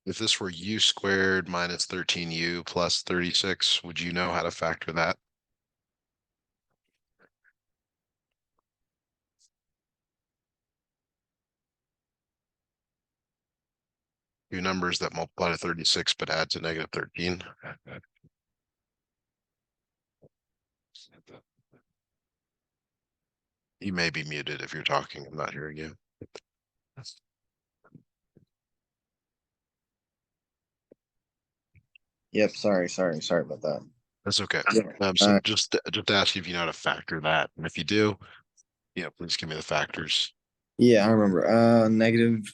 if this were u squared minus 13u plus 36, would you know how to factor that? Two numbers that multiply to 36 but add to negative 13. You may be muted if you're talking. I'm not hearing you. Yep, sorry about that. That's okay. Yeah. So just ask you if you know how to factor that. And if you do, please give me the factors. Yeah, I remember. -9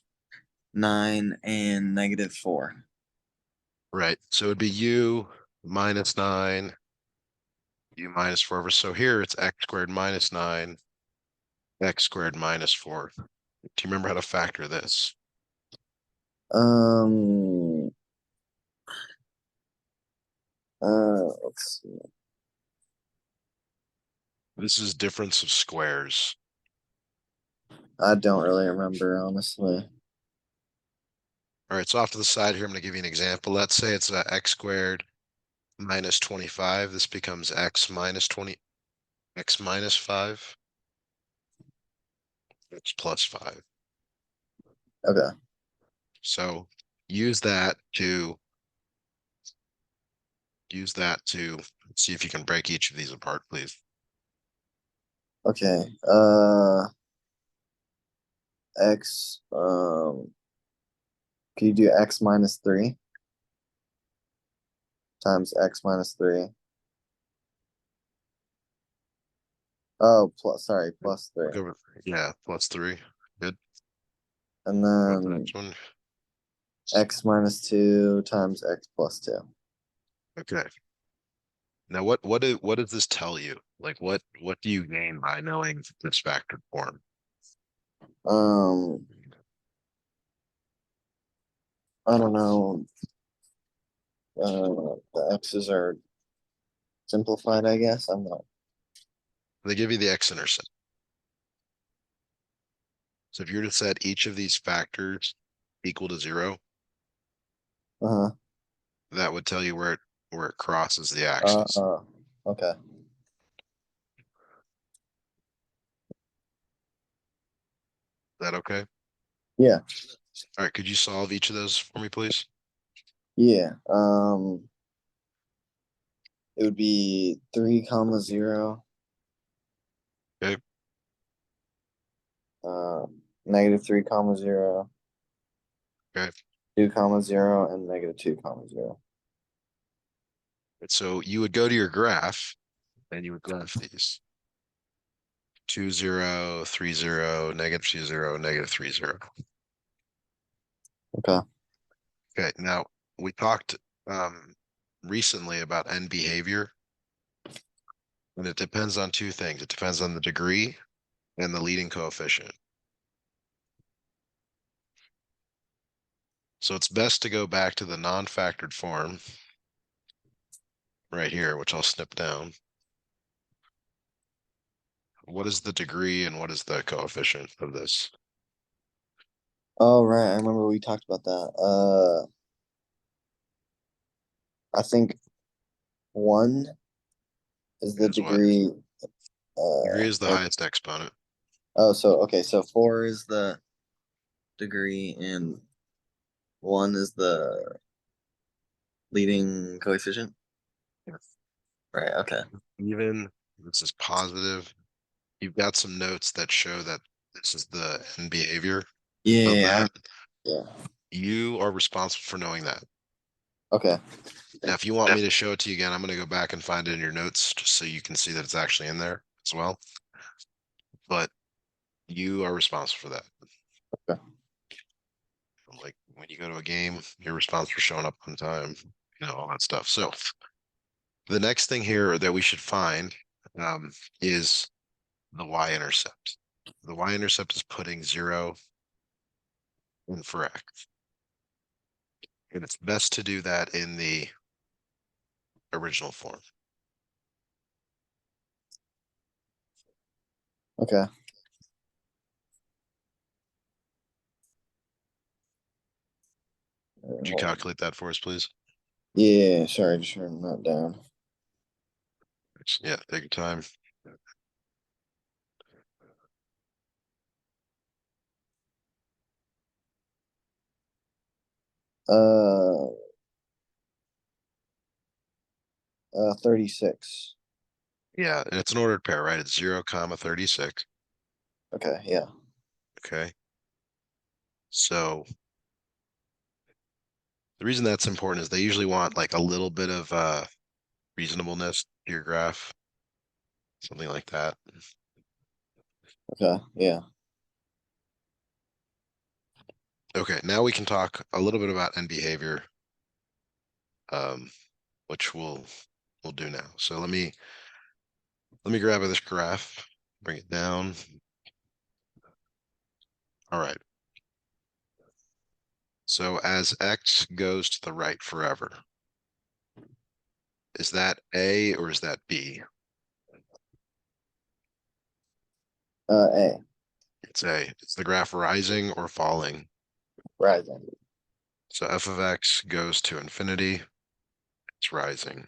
and -4. Right. So it'd be u minus 9, u minus 4 over. So here it's x squared minus 9, x squared minus 4. Do you remember how to factor this? Um let's see. This is difference of squares. I don't really remember, honestly. All right, so off to the side here, I'm going to give you an example. Let's say it's x squared minus 25. This becomes x minus 20, x minus 5, x plus 5. Okay. So use that to see if you can break each of these apart, please. Okay. X can you do x minus 3 times x minus 3? Oh, plus 3. Go with, yeah, plus 3. Good. And Go with the then next one. x minus 2 times x plus 2. Okay. Now, what does this tell you? Like, what do you gain by knowing this factored form? Um, I don't know. The x's are simplified, I guess. I'm not. They give you the x-intercept. So if you were to set each of these factors equal to 0, Uh-huh. that would tell you where it crosses the axis. Okay. Is that okay? Yeah. All right, could you solve each of those for me, please? Yeah. It would be 3 comma 0, Okay. -3 comma 0, Okay. 2 comma 0, and -2 comma 0. And so you would go to your graph and you would graph these 2, 0, 3, 0, -2, 0, -3, 0. Okay. Okay. Now we talked recently about end behavior, and it depends on two things. It depends on the degree and the leading coefficient. So it's best to go back to the non-factored form right here, which I'll snip down. What is the degree and what is the coefficient of this? Oh, right. I remember we talked about that. I think 1 is the Is what? degree. Degree is the And highest exponent. oh, so okay, so 4 is the degree and 1 is the leading coefficient. Right, okay. Even this is positive. You've got some notes that show that this is the end behavior of Yeah, that. yeah. You are responsible for knowing that. Okay. Now, if you want me to show it to you again, I'm going to go back and find it in your notes just so you can see that it's actually in there as well. But you are responsible for that. Okay. Like when you go to a game, you're responsible for showing up on time, all that stuff. So the next thing here that we should find is the y-intercept. The y-intercept is putting 0 in for x. And it's best to do that in the original form. Okay. Sorry, Could you hold on. calculate that for us, please? Yeah, sorry, just writing that down. Yeah, take your time. Uh, 36. Yeah, and it's an ordered pair, right? It's 0, comma 36. Okay, yeah. Okay. So the reason that's important is they usually want like a little bit of reasonableness to your graph, something like that. Okay, yeah. Okay, now we can talk a little bit about end behavior, um, which we'll do now. So let me grab this graph, bring it down. All right. So as x goes to the right forever, is that A or is that B? A. It's A. Is the graph rising or falling? Rising. So f of x goes to infinity, it's rising.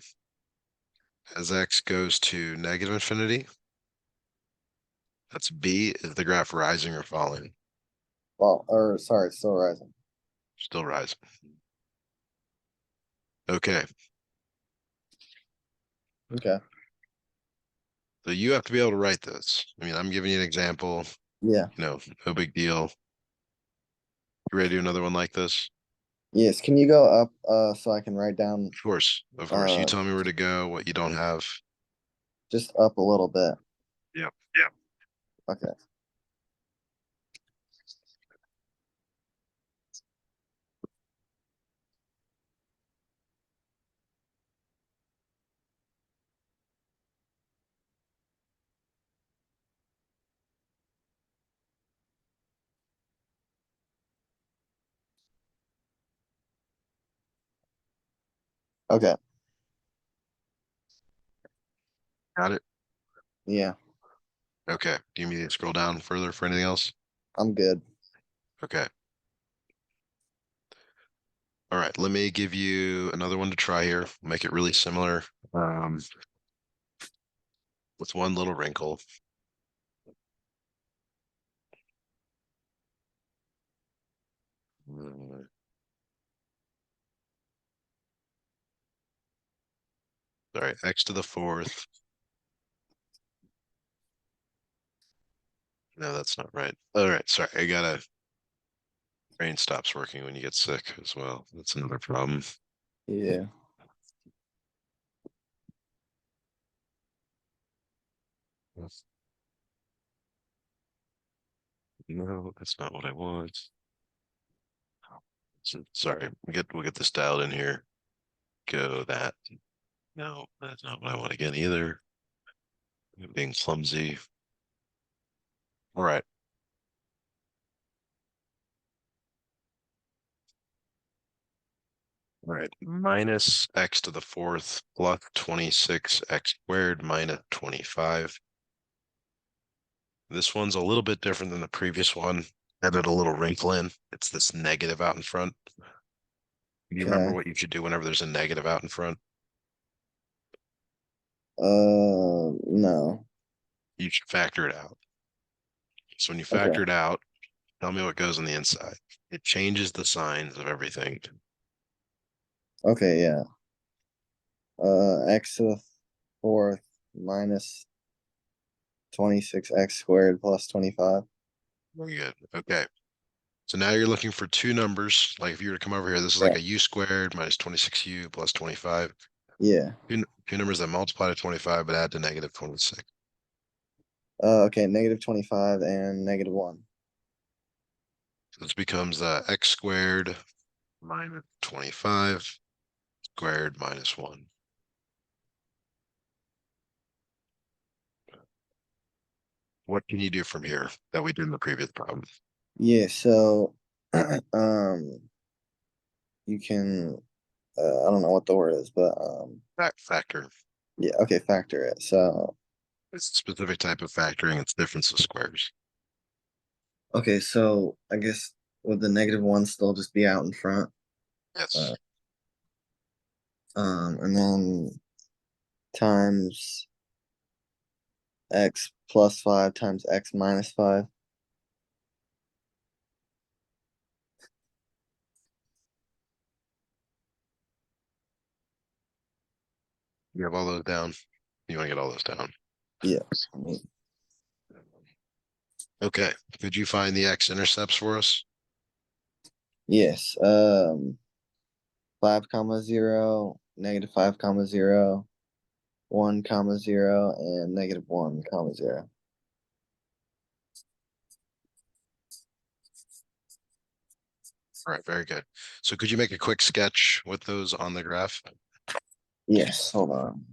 As x goes to negative infinity, that's B. Is the graph rising or falling? Well, or sorry, it's still rising. Still rising. Okay. Okay. So you have to be able to write this. I mean, I'm giving you an example, Yeah. no big deal. You ready to do another one like this? Yes. Can you go up so I can write down Of course. Of course. You uh tell me where to go, what you don't have. just up a little bit? Yep. Yep. Okay. Okay. Got it. Yeah. Okay. Do you need me to scroll down further for anything else? I'm good. Okay. All right. Let me give you another one to try here. Make it really similar. With one little wrinkle. Uh, All right, x to the fourth. No, that's not right. All right, sorry. I gotta brain stops working when you get sick as well. That's another problem. Yeah. No, that's not what I want. Sorry, we'll get this dialed in here. Go that. No, that's not what I want again either. I'm being clumsy. All right. All right. Minus x to the fourth plus 26x squared minus 25. This one's a little bit different than the previous one. Added a little wrinkle in. It's this negative out in front. You remember Okay. what you should do whenever there's a negative out in front? No. You should factor it out. So when you factor Okay. it out, tell me what goes on the inside. It changes the signs of everything. Okay, yeah. X to the fourth minus 26x squared plus 25. Very good. Okay. So now you're looking for two numbers. Like if you were to come over here, this is Yeah. like a u squared minus 26u plus 25. Yeah. Two numbers that multiply to 25 but add to negative 26. Okay, negative 25 and negative 1. So this becomes x squared minus 25 squared minus 1. What can you do from here that we did in the previous problem? Yeah, so um you can I don't know what the word is, but Factor. yeah, okay, factor it. So It's a specific type of factoring. It's difference of squares. okay, so I guess would the negative one still just be out in front? Yes. Uh, and then times x plus 5 times x minus 5. You have all those down. You want to get all those down. Yeah. Okay. Could you find the x-intercepts for us? Yes. 5 comma 0, negative 5 comma 0, 1 comma 0, and negative 1 comma 0. All right, very good. So could you make a quick sketch with those on the graph? Yes, hold on.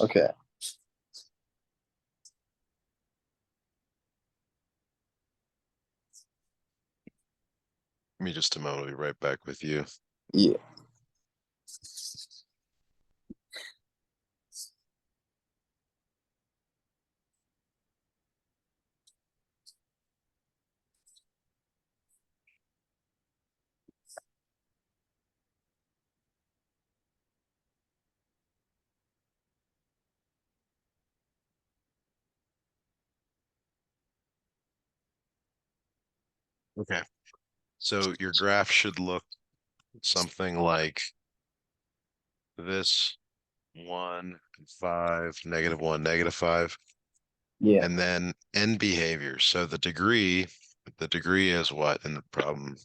Okay. Give me just a moment. I'll be right back with you. Yeah. Okay. So your graph should look something like this: 1, 5, -1, -5, Yeah. and then end behavior. So the degree is what in the problem?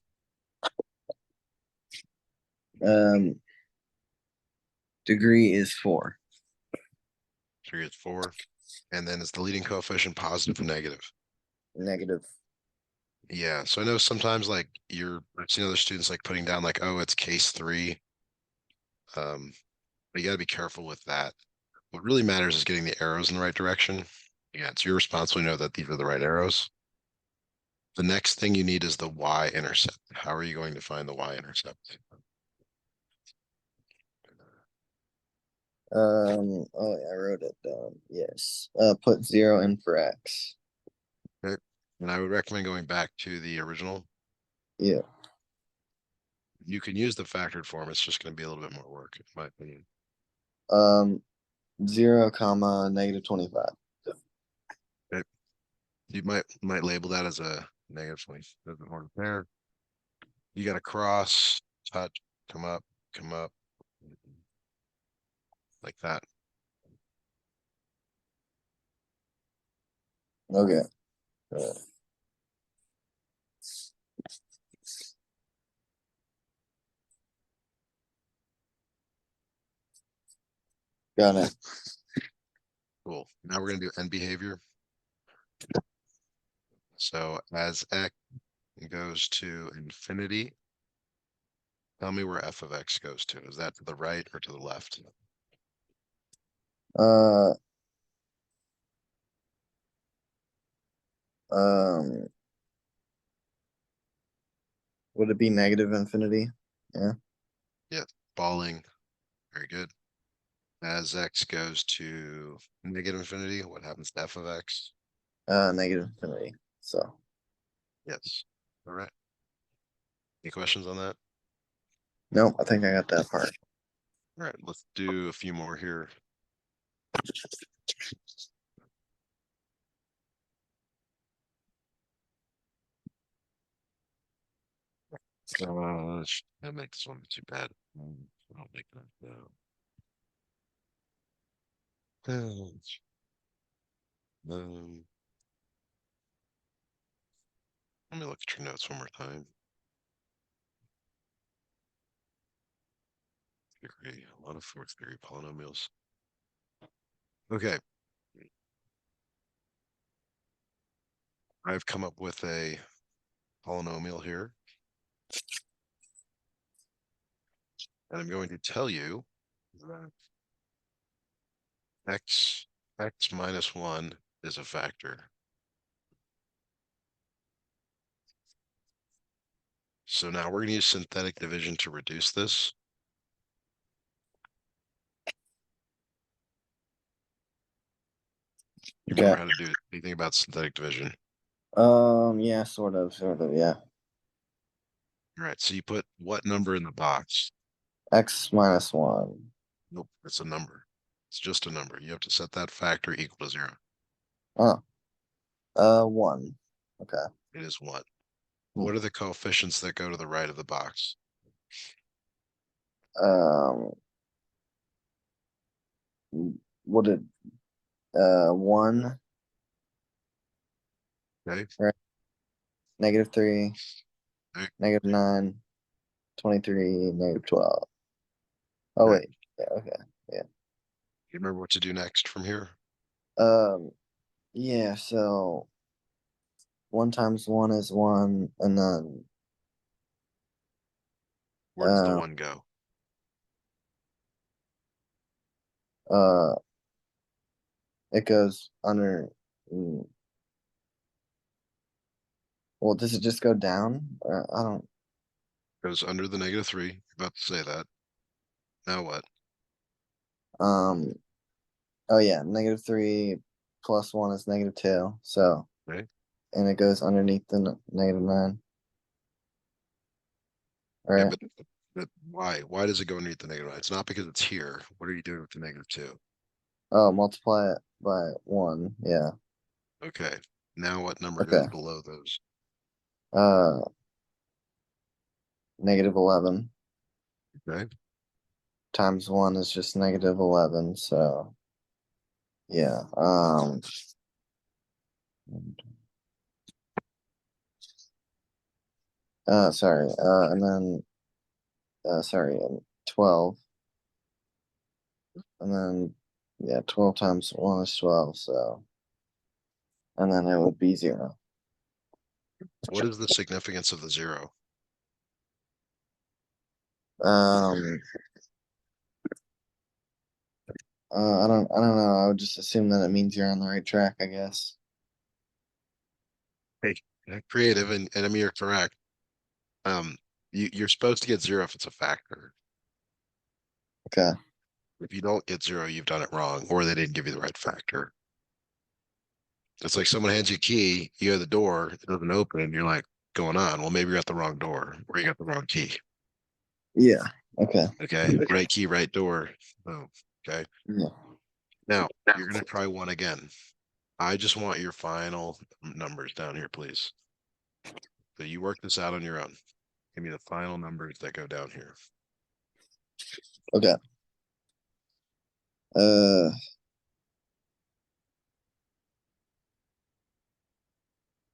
Um, degree is 4. Degree is 4. And then is the leading coefficient positive or negative? Negative. Yeah. So I know sometimes like I've seen other students like putting down like, oh, it's case 3. But you got to be careful with that. What really matters is getting the arrows in the right direction. Yeah, it's your responsibility to know that these are the right arrows. The next thing you need is the y-intercept. How are you going to find the y-intercept? Oh, I wrote it down. Yes. Put 0 in for x. Okay. And I would recommend going back to the original. Yeah. You can use the factored form. It's just going to be a little bit more work, in my opinion. Um, 0 comma negative 25. Okay. You might label that as a negative 20. Doesn't hard there. You got to cross, touch, come up, like that. Okay. Got it. Cool. Now we're going to do end behavior. So as x goes to infinity, tell me where f of x goes to. Is that to the right or to the left? Uh, um, would it be negative infinity? Yeah. Yeah, falling. Very good. As x goes to negative infinity, what happens to f of x? Negative infinity. So, Yes. All right. Any questions on that? nope, I think I got that part. All right, let's do a few more here. That make this one too bad. I'll make that no. Um, let me look at your notes one more time. Theory, a lot of fourth degree polynomials. Okay, I've come up with a polynomial here, and I'm going to tell you that x minus 1 is a factor. so now we're gonna use synthetic division to reduce this. You Okay. remember how to do anything about synthetic division? Yeah, sort of, yeah. All right, so you put what number in the box? X minus one. Nope, it's a number. It's just a number. You have to set that factor equal to 0. Oh, one. Okay. It is 1. Hmm. What are the coefficients that go to the right of the box? Um, what did, one, Okay. right? -3, Okay. -9, 23, -12. Oh, Okay. wait. Yeah, okay. Yeah. You remember what to do next from here? Um, yeah, so one times one is one, and then, Where does the uh, 1 go? uh, it goes under, mm, well, does it just go down? I don't, Goes under the -3. You're about to say that. Now what? um, oh yeah, -3 plus one is -2, so, Okay. and it goes underneath the -9, Yeah, right? but why? Why does it go underneath the -9? It's not because it's here. What are you doing with the -2? Oh, multiply it by one, yeah, Okay. Now what number goes okay. below those? Uh, -11 Okay. times one is just -11, so, yeah, sorry, and then, sorry, 12, and then, yeah, 12 times 1 is 12, so, and then it would be 0. What is the significance of the 0? Um, I don't know. I would just assume that it means you're on the right track, I guess. Hey, creative, and I mean you're correct. Um, you're supposed to get 0 if it's a factor. Okay. If you don't get 0, you've done it wrong, or they didn't give you the right factor. It's like someone hands you a key, you go to the door, it doesn't open, and you're like, going on? Well, maybe you're at the wrong door, or you got the wrong key. Yeah. Okay. Okay, right key, right door. Oh, okay. Yeah. Now you're gonna try one again. I just want your final numbers down here, please. So you work this out on your own. Give me the final numbers that go down here. Okay. Uh,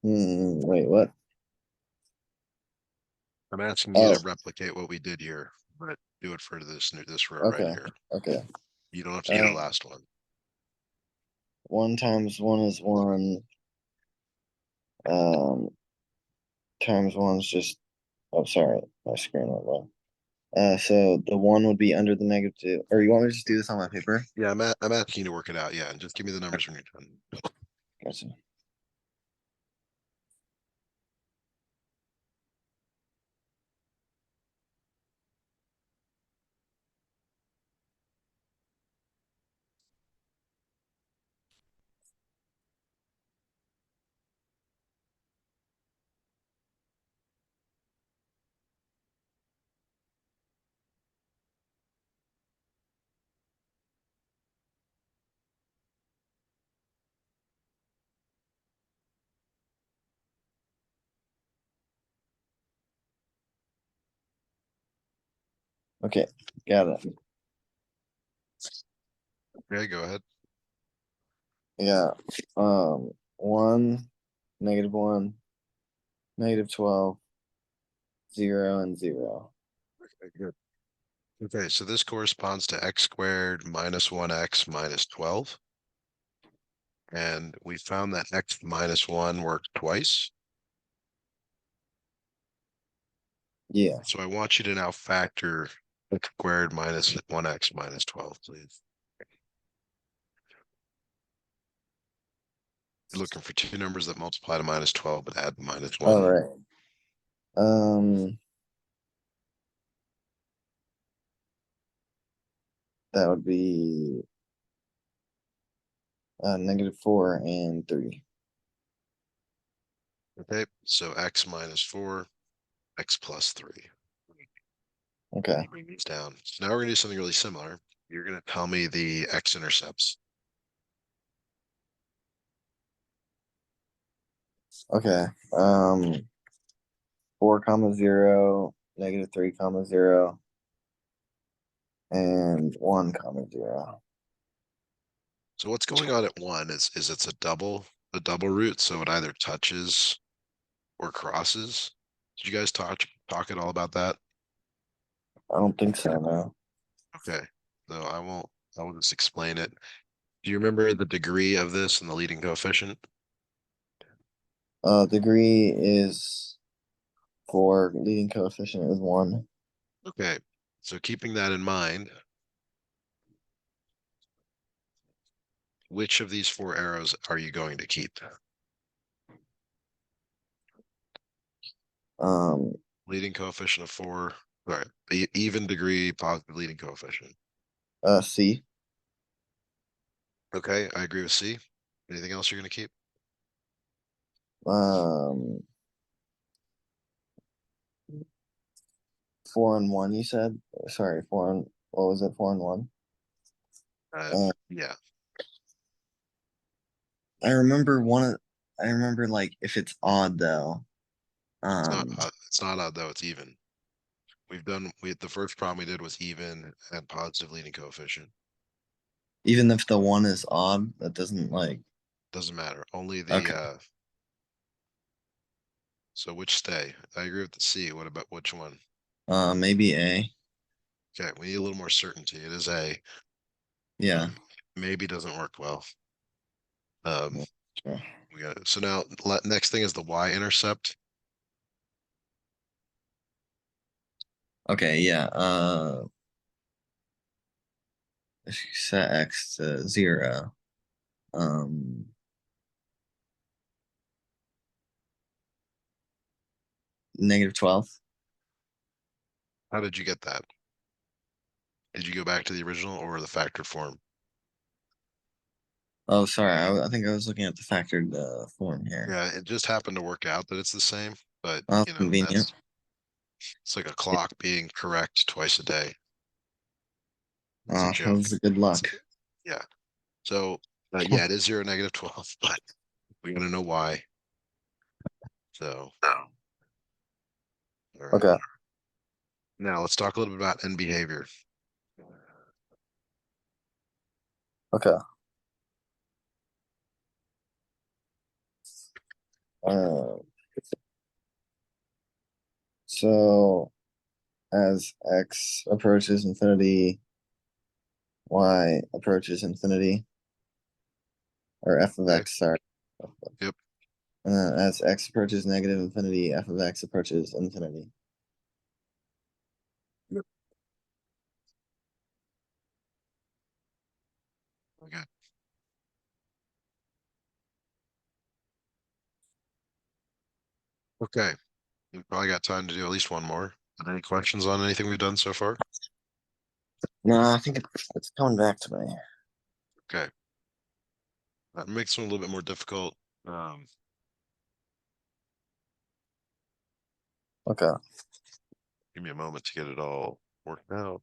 wait, what? I'm asking you Oh, to replicate what we did here, but do it for this row right okay. here. Okay. You don't have to do the Uh, last one. one times one is one. Um, times one is just, oh, sorry. My screen went low. So the one would be under the -2. Or you want me to just do this on my paper? Yeah, I'm asking you to work it out. Yeah, and just give me the numbers when you're done. Gotcha. Okay. Got it. Okay, go ahead. Yeah. One, -1, -12, 0, and 0. Okay, good. Okay, so this corresponds to x squared minus 1x minus 12. And we found that x minus 1 worked twice. Yeah. So I want you to now factor x squared minus 1x minus 12, please. You're looking for two numbers that multiply to -12 but add -1. All right. Um, That would be -4 and 3. Okay, so x minus 4, x plus 3. Let me Okay. bring these down. So now we're gonna do something really similar. You're gonna tell me the x-intercepts. Okay. 4, 0, -3, 0, and 1, 0. So what's going on at 1 is it's a double root, so it either touches or crosses. Did you guys talk at all about that? I don't think so, no. Okay. So I will just explain it. Do you remember the degree of this and the leading coefficient? Degree is 4, leading coefficient is 1. Okay. So keeping that in mind, which of these four arrows are you going to keep? Um, Leading coefficient of 4, right? Even degree, positive leading coefficient. C. Okay, I agree with C. Anything else you're going to keep? Um, 4 and 1, you said? Sorry, what was it? 4 and 1? Uh, Yeah, I remember I remember like if it's odd though. Um, it's not odd though. It's even. The first problem we did was even and positive leading coefficient. Even if the one is odd, that doesn't like, Doesn't matter. Only the okay. so which stay? I agree with the C. What about which one? Maybe A. Okay, we need a little more certainty. It is A. Yeah. Maybe doesn't work well. Um, Yeah, sure. we got it. So now next thing is the y-intercept. Okay, yeah. Set X to 0. Um, -12. How did you get that? Did you go back to the original or the factored form? Oh, sorry. I think I was looking at the factored form here. Yeah, it just happened to work out that it's the same, but Oh, you know, convenient. that's it's like a clock being correct twice a day. It's a That joke. was good It's, luck. yeah. So yeah, it is 0, -12, but we gotta know why. So all right. Okay. Now let's talk a little bit about end behavior. Okay. Uh, so as X approaches infinity, Y approaches infinity, or f of Okay. X, sorry. Yep. As X approaches negative infinity, f of X approaches infinity. Yep. Okay. Okay. We probably got time to do at least one more. Any questions on anything we've done so far? No, I think it's coming back to me. Okay. That makes one a little bit more difficult. Um, Okay. Give me a moment to get it all worked out.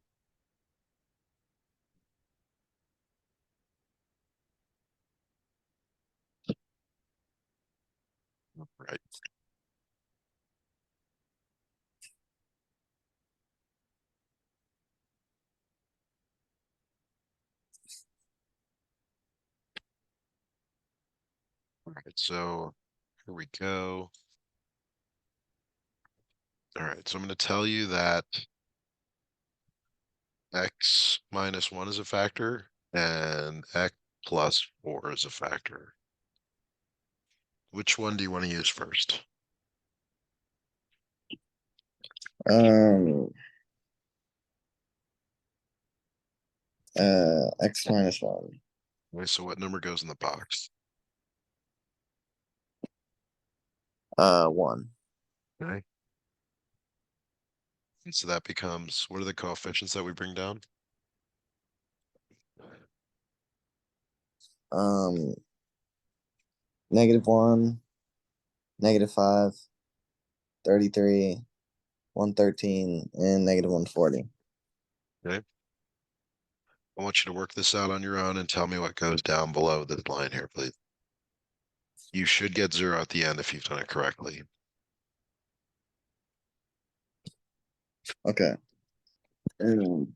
Right. All right. So here we go. All right. So I'm going to tell you that x minus 1 is a factor and x plus 4 is a factor. Which one do you want to use first? Um, X minus 1. Okay, so what number goes in the box? 1. Okay. And so that becomes, what are the coefficients that we bring down? Um, -1, -5, 33, 113, and -140. Okay. I want you to work this out on your own and tell me what goes down below this line here, please. You should get 0 at the end if you've done it correctly. Okay. And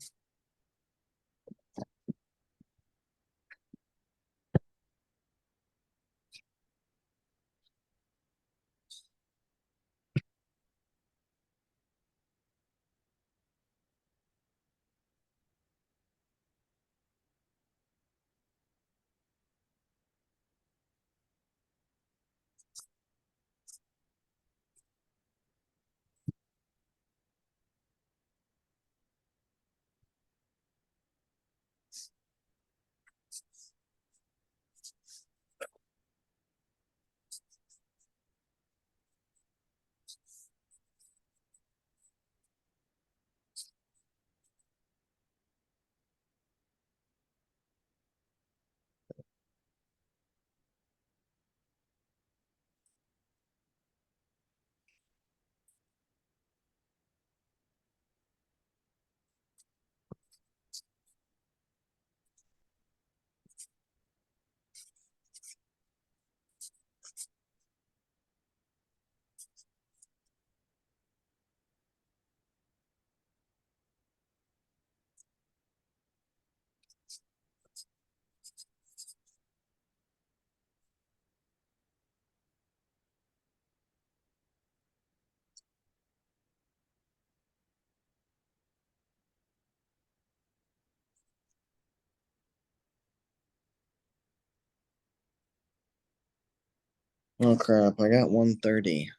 oh crap, I got 130.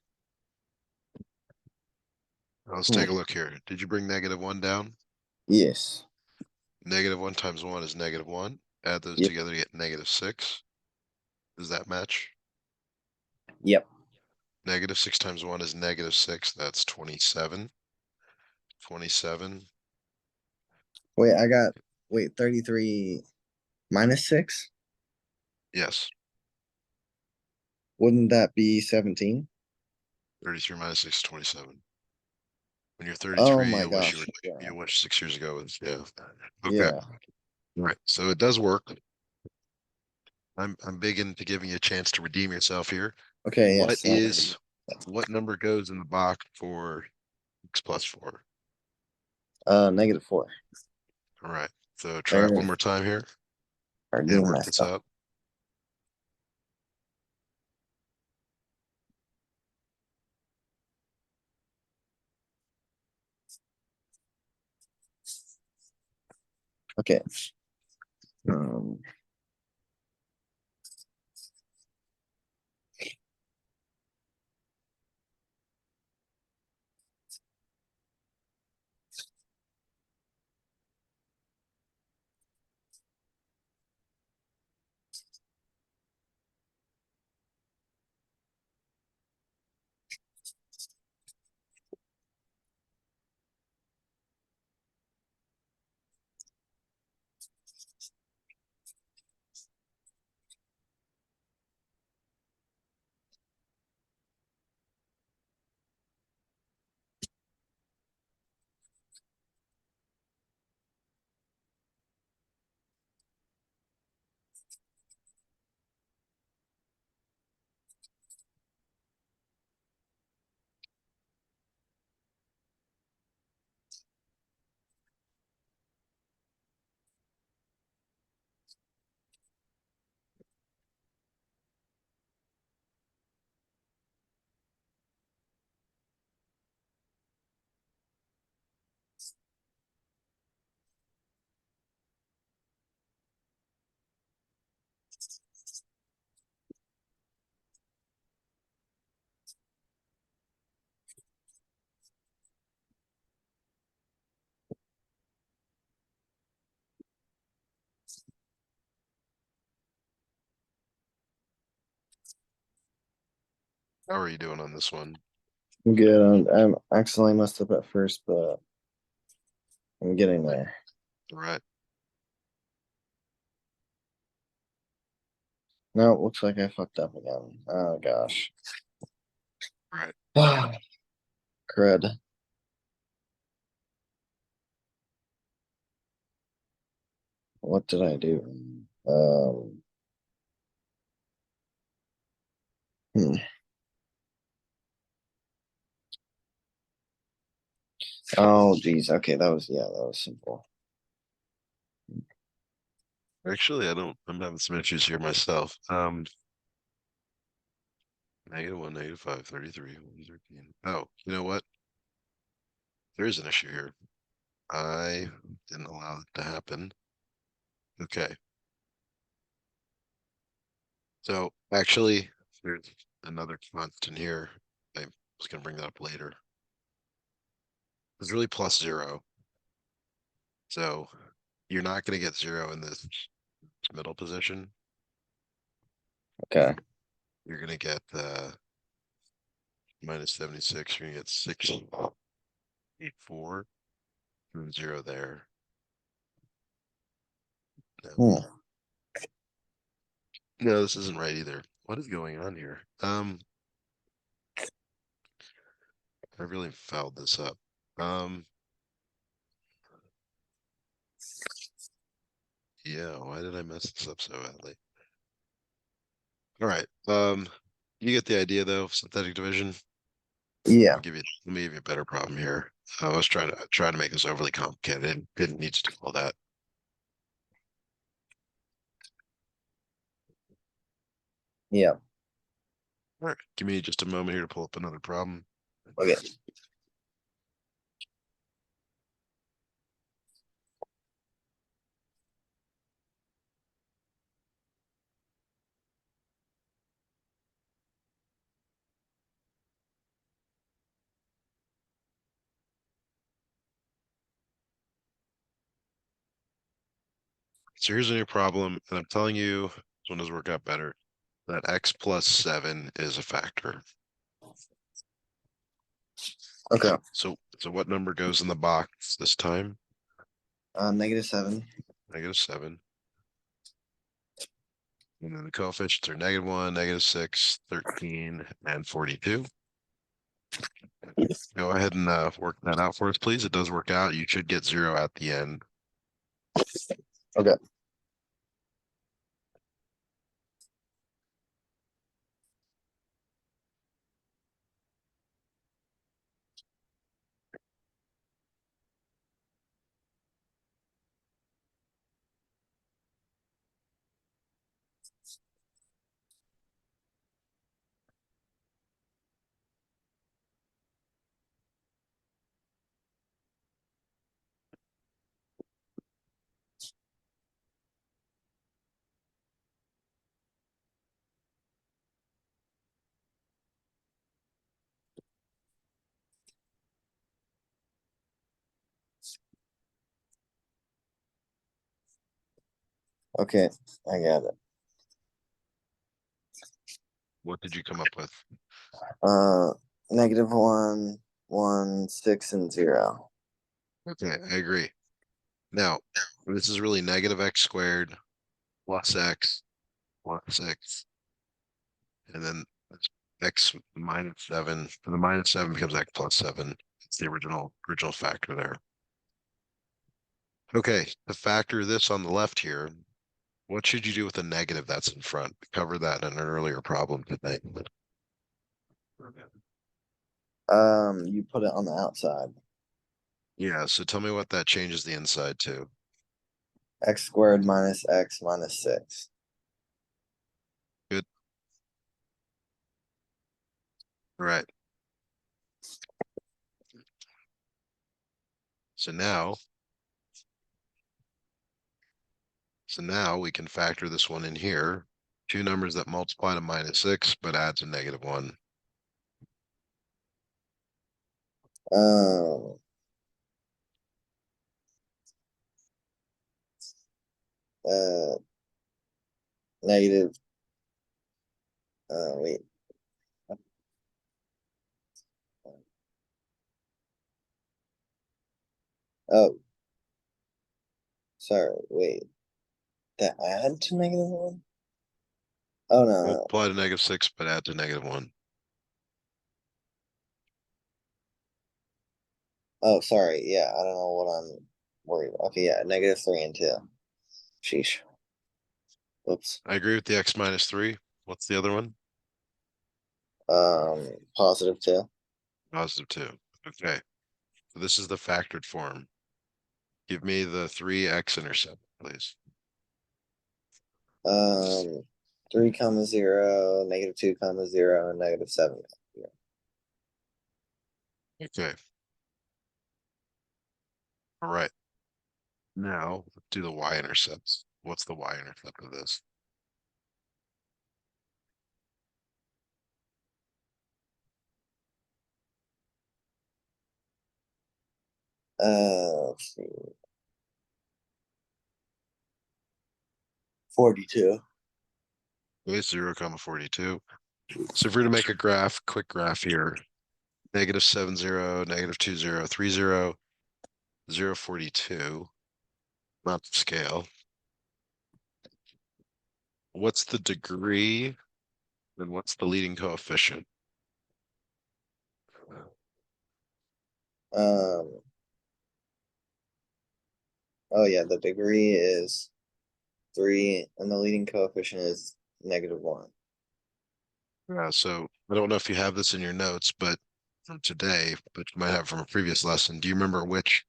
Let's Hmm. take a look here. Did you bring -1 down? Yes. -1 times 1 is -1. Add those Yep. together to get -6. Does that match? Yep. -6 times 1 is -6. That's 27. 27. Wait, I got, wait, 33 -6? Yes. Wouldn't that be 17? 33 minus 6 is 27. When you're Oh 33, my you wish gosh. Yeah. you wish 6 years ago was, yeah. Okay. Yeah. All right. So it does work. I'm big into giving you a chance to redeem yourself here. Okay, What yes. is what number goes in the box for x plus 4? -4. All right. So try it There, one more time here are and getting work messed this up. out. Okay. Um, How are you doing on this one? I'm good. I'm accidentally messed up at first, but I'm getting there. All right. No, it looks like I fucked up again. Oh gosh. All right. Crud. What did I do? Hmm. Oh geez. Okay, that was yeah, that was simple. Actually, I'm having some issues here myself. -1, -5, 33, 113. Oh, you know what? There is an issue here. I didn't allow it to happen. Okay. So actually, there's another constant here. I was going to bring that up later. It's really +0. So you're not going to get 0 in this middle position. Okay. You're going to get -76. You're going to get 684 and 0 there. No. Hmm. No, this isn't right either. What is going on here? I really fouled this up. Um, yeah, why did I mess this up so badly? All right. You get the idea though, synthetic division. Yeah. Let me give you a better problem here. I was trying to make this overly complicated. It didn't need to do all that. Yeah. All right, give me just a moment here to pull up another problem. Okay. So here's a new problem, and I'm telling you, this one does work out better. That x+7 is a factor. Okay. So what number goes in the box this time? -7. -7. And then the coefficients are -1, -6, 13, and 42. Go ahead and work that out for us, please. It does work out. You should get 0 at the end. Okay. Okay. I got it. What did you come up with? Uh, -1, 1, 6, and 0. Okay, I agree. Now, this is really -x² plus x plus x, and then x -7. And the -7 becomes x+7. It's the original factor there. Okay, to factor this on the left here, what should you do with the negative that's in front? We covered that in an earlier problem today. You put it on the outside. Yeah, so tell me what that changes the inside to. X² minus x minus 6. Good. Right. So now, so now we can factor this one in here. Two numbers that multiply to -6, but adds a -1. Um, uh, negative. Wait. Oh, sorry. Wait. That add to -1? Oh no, no. Multiply to -6, but add to -1. Oh, sorry. Yeah, I don't know what I'm worried about. Okay, yeah, -3 and 2. Sheesh. Whoops. I agree with the x minus 3. What's the other one? +2. +2. Okay. So this is the factored form. Give me the 3x-intercept, please. 3, 0, -2, and -7. Yeah. Okay. All right. Now do the y-intercepts. What's the y-intercept of this? Let's see. 42. Okay, 0, 42. So if we're to make a graph, quick graph here, -7, 0, -2, 0, 3, 0, 0, 42, not to scale. What's the degree? Then what's the leading coefficient? Um, oh yeah, the degree is 3, and the leading coefficient is -1. So I don't know if you have this in your notes, but from today, but you might have from a previous lesson. Do you remember which,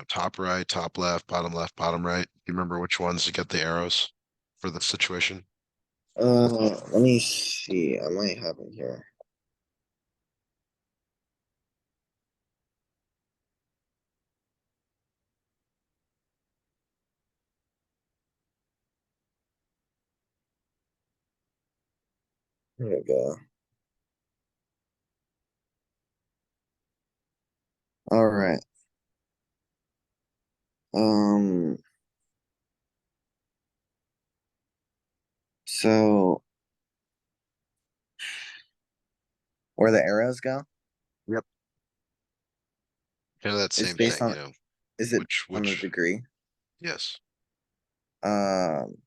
top right, top left, bottom right? Do you remember which ones to get the arrows for the situation? Let me see. I might have it here. Here we go. All right. Um, so where the arrows go Yep. Kind of that is same based thing, on, is it on the which, degree? yes, Um,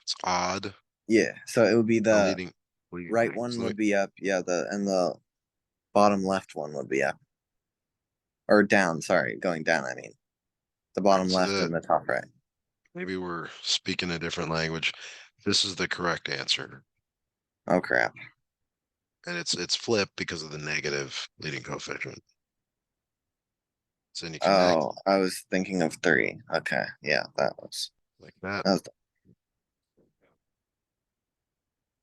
it's odd. yeah. So it would be The the leading right right. one So would be up, yeah, the bottom left one would be up or down, sorry, going down, I mean. The all right, bottom so left and the top right. maybe we're speaking a different language. This is the correct answer. Oh crap. And it's flipped because of the negative leading coefficient. So then you connect Oh, I was thinking of 3. Okay. Yeah, like that. that was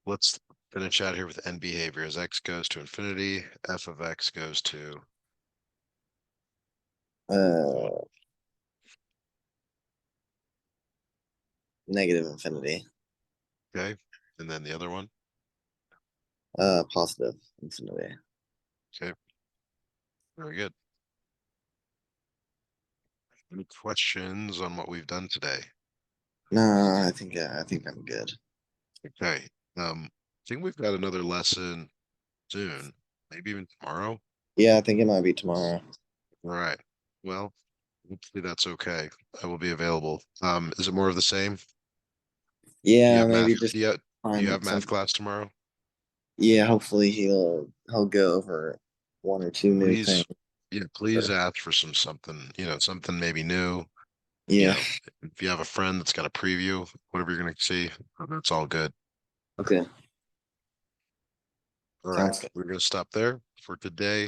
Let's finish out here with end behavior. As x goes to infinity, f of x goes to what? uh -infinity. Okay. And then the other one. Positive infinity. Okay. Very good. Any questions on what we've done today? No, I think I'm good. Okay. I think we've got another lesson soon, maybe even tomorrow. Yeah, I think it might be tomorrow. All right. Well, hopefully that's okay. I will be available. Is it more of the same? Do you Yeah, have math? maybe just Do you find have math some. class tomorrow? Yeah, hopefully he'll go over one or two new things. Please, yeah, please ask for something, something maybe new. Yeah. If you have a friend that's got a preview, whatever you're going to see, that's all good. Okay. All right, Sounds good. we're going to stop there for today.